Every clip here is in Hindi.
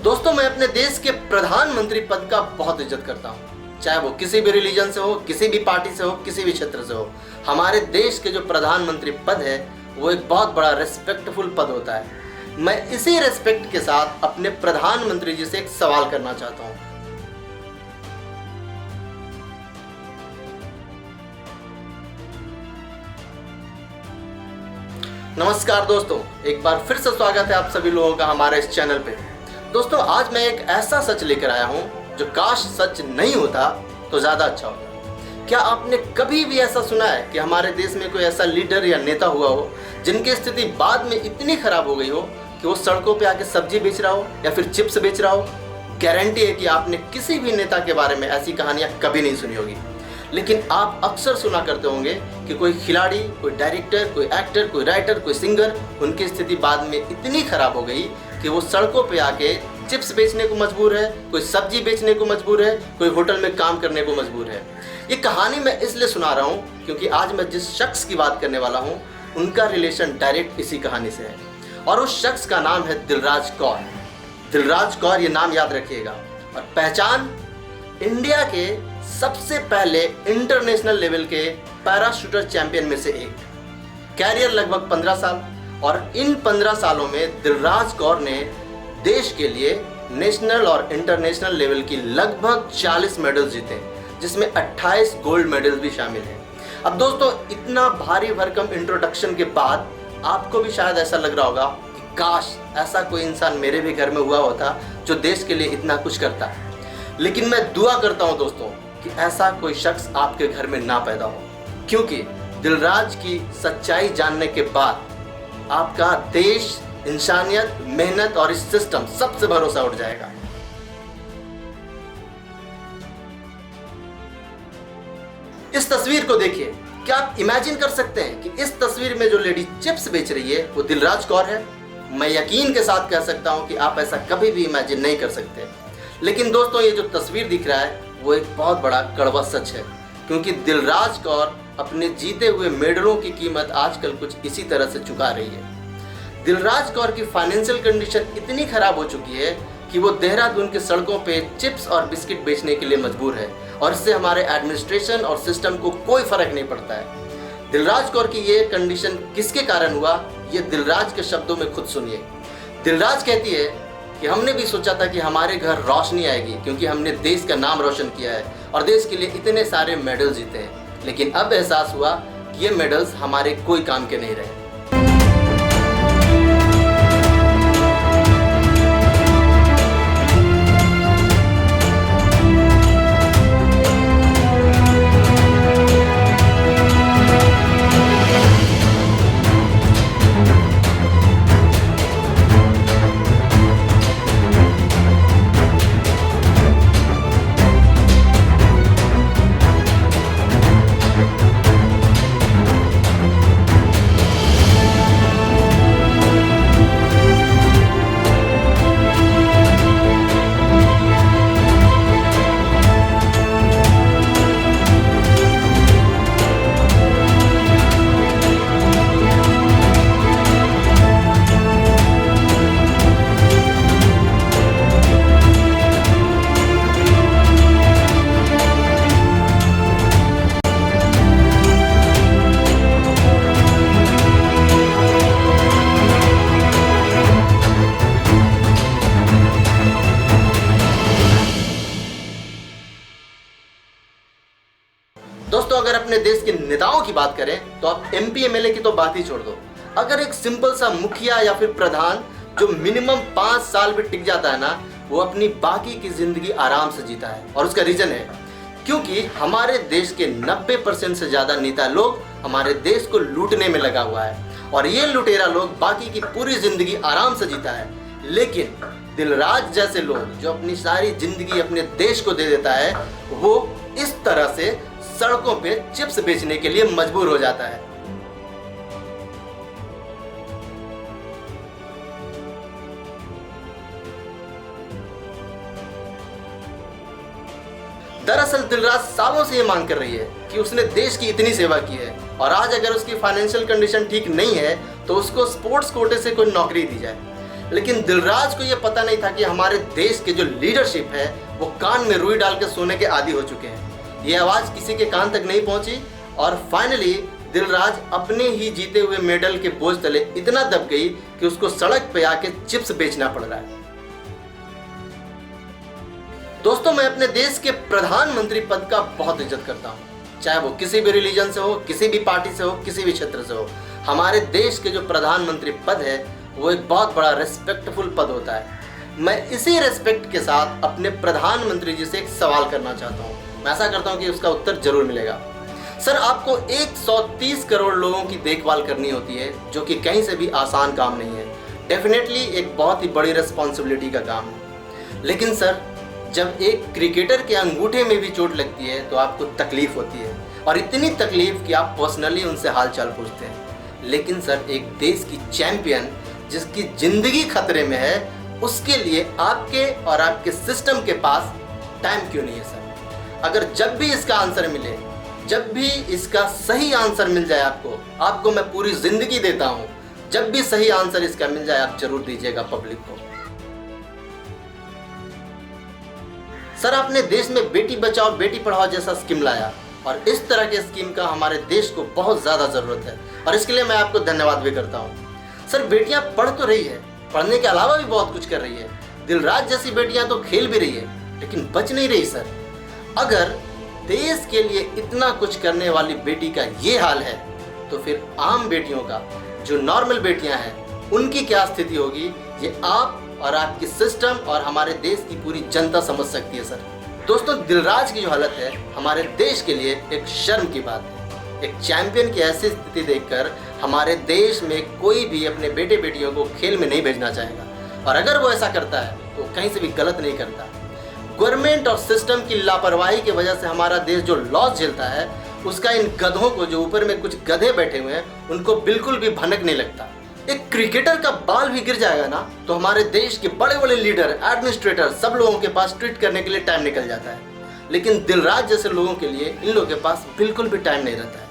दोस्तों, मैं अपने देश के प्रधानमंत्री पद का बहुत इज्जत करता हूँ। चाहे वो किसी भी रिलीजन से हो, किसी भी पार्टी से हो, किसी भी क्षेत्र से हो। हमारे देश के जो प्रधानमंत्री पद है वो एक बहुत बड़ा रेस्पेक्टफुल पद होता है। मैं इसी रेस्पेक्ट के साथ अपने प्रधानमंत्री जी से एक सवाल करना चाहता हूँ। नमस्कार दोस्तों, एक बार फिर से स्वागत है आप सभी लोगों का हमारे इस चैनल पे। दोस्तों, आज मैं एक ऐसा सच लेकर आया हूँ जो काश सच नहीं होता तो ज़्यादा अच्छा होता। क्या आपने कभी भी ऐसा सुना है कि हमारे देश में कोई ऐसा लीडर या नेता हुआ हो जिनकी स्थिति बाद में इतनी खराब हो गई हो कि वो सड़कों पे आके सब्जी बेच रहा हो या फिर चिप्स बेच रहा हो? गारंटी है कि आपने किसी भी नेता के बारे में ऐसी कहानियाँ कभी नहीं सुनी होगी। लेकिन आप अक्सर सुना करते होंगे कि कोई खिलाड़ी, कोई डायरेक्टर, कोई एक्टर, कोई राइटर, कोई सिंगर, उनकी स्थिति बाद में इतनी खराब हो गई कि वो सड़कों पे आके चिप्स बेचने को मजबूर है, कोई सब्जी बेचने को मजबूर है, कोई होटल में काम करने को मजबूर है। ये कहानी मैं इसलिए सुना रहा हूँ क्योंकि आज मैं जिस शख्स की बात करने वाला हूँ उनका रिलेशन डायरेक्ट इसी कहानी से है, और उस शख्स का नाम है दिलराज कौर। दिलराज कौर, ये नाम याद रखिएगा। और पहचान, इंडिया के सबसे पहले इंटरनेशनल लेवल के पैराशूटर चैंपियन में से एक। कैरियर लगभग 15 साल, और इन 15 सालों में दिलराज कौर ने देश के लिए नेशनल और इंटरनेशनल लेवल की लगभग 40 मेडल जीते, जिसमें 28 गोल्ड मेडल भी शामिल हैं। अब दोस्तों, इतना भारी भरकम इंट्रोडक्शन के बाद आपको भी शायद ऐसा लग रहा होगा कि काश ऐसा कोई इंसान मेरे भी घर में हुआ होता जो देश के लिए इतना कुछ करता। लेकिन मैं दुआ करता हूं दोस्तों कि ऐसा कोई शख्स आपके घर में ना पैदा हो, क्योंकि दिलराज की सच्चाई जानने के बाद आपका देश, इंसानियत, मेहनत और इस सिस्टम सबसे भरोसा उठ जाएगा। इस तस्वीर को देखिए। क्या आप इमेजिन कर सकते हैं कि इस तस्वीर में जो लेडी चिप्स बेच रही है वो दिलराज कौर है? मैं यकीन के साथ कह सकता हूं कि आप ऐसा कभी भी इमेजिन नहीं कर सकते। लेकिन दोस्तों, ये जो तस्वीर दिख रहा है वो एक बहुत बड़ा कड़वा सच है, क्योंकि दिलराज कौर अपने जीते हुए मेडलों की कीमत आजकल कुछ इसी तरह से चुका रही है। दिलराज कौर की फाइनेंशियल कंडीशन इतनी खराब हो चुकी है कि वो देहरादून के सड़कों पे चिप्स और बिस्किट बेचने के लिए मजबूर है, और इससे हमारे एडमिनिस्ट्रेशन और सिस्टम को कोई फर्क नहीं पड़ता है। दिलराज कौर की ये कंडीशन किसके कारण हुआ, ये दिलराज के शब्दों में खुद सुनिए। दिलराज कहती है कि हमने भी सोचा था कि हमारे घर रोशनी आएगी क्योंकि हमने देश का नाम रोशन किया है और देश के लिए इतने सारे मेडल जीते हैं, लेकिन अब एहसास हुआ कि ये मेडल्स हमारे कोई काम के नहीं रहे। दोस्तों, अगर अपने देश के नेताओं की बात करें तो आप MP MLA की तो बात ही छोड़ दो। अगर एक सिंपल सा मुखिया या फिर प्रधान जो मिनिमम 5 साल भी टिक जाता है ना, वो अपनी बाकी की जिंदगी आराम से जीता है। और उसका रीजन है क्योंकि हमारे देश के 90% से ज्यादा नेता लोग हमारे देश को लूटने में लगा हुआ है, और ये लुटेरा लोग बाकी की पूरी जिंदगी आराम से जीता है। लेकिन दिलराज जैसे लोग जो अपनी सारी जिंदगी अपने देश को दे देता है, वो इस तरह से सड़कों पे चिप्स बेचने के लिए मजबूर हो जाता है। दरअसल दिलराज सालों से ये मांग कर रही है कि उसने देश की इतनी सेवा की है, और आज अगर उसकी फाइनेंशियल कंडीशन ठीक नहीं है तो उसको स्पोर्ट्स कोटे से कोई नौकरी दी जाए। लेकिन दिलराज को यह पता नहीं था कि हमारे देश के जो लीडरशिप है वो कान में रुई डाल के सोने के आदी हो चुके हैं। ये आवाज़ किसी के कान तक नहीं पहुंची और फाइनली दिलराज अपने ही जीते हुए मेडल के बोझ तले इतना दब गई कि उसको सड़क पे आके चिप्स बेचना पड़ रहा है। दोस्तों, मैं अपने देश के प्रधानमंत्री पद का बहुत इज्जत करता हूँ, चाहे वो किसी भी रिलीजन से हो, किसी भी पार्टी से हो, किसी भी क्षेत्र से हो। हमारे देश के जो प्रधानमंत्री पद है वो एक बहुत बड़ा रेस्पेक्टफुल पद होता है। मैं इसी रेस्पेक्ट के साथ अपने प्रधानमंत्री जी से एक सवाल करना चाहता हूँ। मैं ऐसा करता हूँ कि उसका उत्तर जरूर मिलेगा। सर, आपको 130 करोड़ लोगों की देखभाल करनी होती है, जो कि कहीं से भी आसान काम नहीं है। डेफिनेटली एक बहुत ही बड़ी रिस्पॉन्सिबिलिटी का काम है। लेकिन सर, जब एक क्रिकेटर के अंगूठे में भी चोट लगती है तो आपको तकलीफ होती है, और इतनी तकलीफ कि आप पर्सनली उनसे हालचाल पूछते हैं। लेकिन सर, एक देश की चैंपियन जिसकी जिंदगी खतरे में है, उसके लिए आपके और आपके सिस्टम के पास टाइम क्यों नहीं है सर? अगर जब भी इसका आंसर मिले, जब भी इसका सही आंसर मिल जाए आपको मैं पूरी जिंदगी देता हूं। जब भी सही आंसर इसका मिल जाए आप जरूर दीजिएगा पब्लिक को। सर, आपने देश में बेटी बचाओ बेटी पढ़ाओ जैसा स्कीम लाया, और इस तरह के स्कीम का हमारे देश को बहुत ज़्यादा ज़रूरत है, और इसके लिए मैं आपको धन्यवाद भी करता हूँ। सर, बेटियाँ पढ़ तो रही है, पढ़ने के अलावा भी बहुत कुछ कर रही है। दिलराज जैसी बेटियाँ तो खेल भी रही है, लेकिन बच नहीं रही सर। अगर देश के लिए इतना कुछ करने वाली बेटी का ये हाल है, तो फिर आम बेटियों का, जो नॉर्मल बेटियां हैं, उनकी क्या स्थिति होगी, ये आप और आपकी सिस्टम और हमारे देश की पूरी जनता समझ सकती है सर। दोस्तों, दिलराज की जो हालत है हमारे देश के लिए एक शर्म की बात है। एक चैंपियन की ऐसी स्थिति देखकर हमारे देश में कोई भी अपने बेटे बेटियों को खेल में नहीं भेजना चाहेगा, और अगर वो ऐसा करता है तो कहीं से भी गलत नहीं करता। गवर्नमेंट और सिस्टम की लापरवाही की वजह से हमारा देश जो लॉस झेलता है, उसका इन गधों को, जो ऊपर में कुछ गधे बैठे हुए हैं, उनको बिल्कुल भी भनक नहीं लगता। एक क्रिकेटर का बाल भी गिर जाएगा ना, तो हमारे देश के बड़े बड़े लीडर, एडमिनिस्ट्रेटर, सब लोगों के पास ट्वीट करने के लिए टाइम निकल जाता है। लेकिन दिलराज जैसे लोगों के लिए इन लोगों के पास बिल्कुल भी टाइम नहीं रहता है।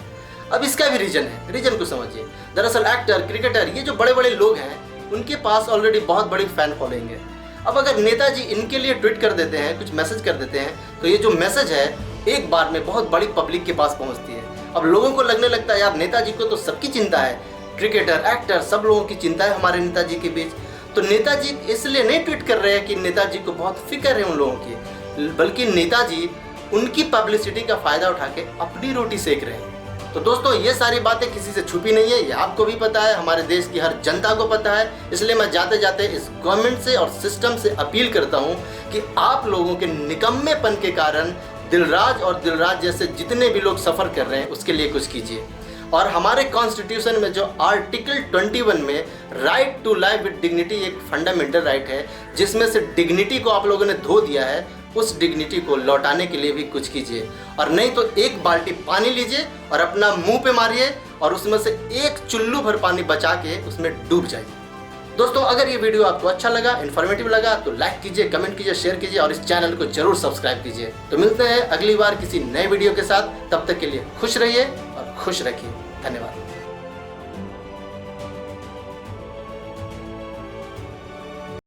अब इसका भी रीजन है, रीजन को समझिए। दरअसल एक्टर, क्रिकेटर, ये जो बड़े बड़े लोग हैं, उनके पास ऑलरेडी बहुत बड़ी फैन फॉलोइंग है। अब अगर नेताजी इनके लिए ट्वीट कर देते हैं, कुछ मैसेज कर देते हैं, तो ये जो मैसेज है एक बार में बहुत बड़ी पब्लिक के पास पहुंचती है। अब लोगों को लगने लगता है यार, नेताजी को तो सबकी चिंता है, क्रिकेटर, एक्टर, सब लोगों की चिंता है हमारे नेताजी के बीच। तो नेताजी इसलिए नहीं ट्वीट कर रहे हैं कि नेताजी को बहुत फिक्र है उन लोगों की, बल्कि नेताजी उनकी पब्लिसिटी का फ़ायदा उठा के अपनी रोटी सेक रहे हैं। तो दोस्तों, ये सारी बातें किसी से छुपी नहीं है, ये आपको भी पता है, हमारे देश की हर जनता को पता है। इसलिए मैं जाते जाते इस गवर्नमेंट से और सिस्टम से अपील करता हूँ कि आप लोगों के निकम्मेपन के कारण दिलराज और दिलराज जैसे जितने भी लोग सफ़र कर रहे हैं उसके लिए कुछ कीजिए। और हमारे कॉन्स्टिट्यूशन में जो आर्टिकल 21 में right to life with dignity एक फंडामेंटल राइट है, जिसमें से डिग्निटी को आप लोगों ने धो दिया है, उस डिग्निटी को लौटाने के लिए भी कुछ कीजिए। और नहीं तो एक बाल्टी पानी लीजिए और अपना मुंह पे मारिए, और उसमें से एक चुल्लू भर पानी बचा के उसमें डूब जाइए। दोस्तों, अगर ये वीडियो आपको अच्छा लगा, इन्फॉर्मेटिव लगा, तो लाइक कीजिए, कमेंट कीजिए, शेयर कीजिए, और इस चैनल को जरूर सब्सक्राइब कीजिए। तो मिलते हैं अगली बार किसी नए वीडियो के साथ। तब तक के लिए खुश रहिए और खुश रखिए। धन्यवाद।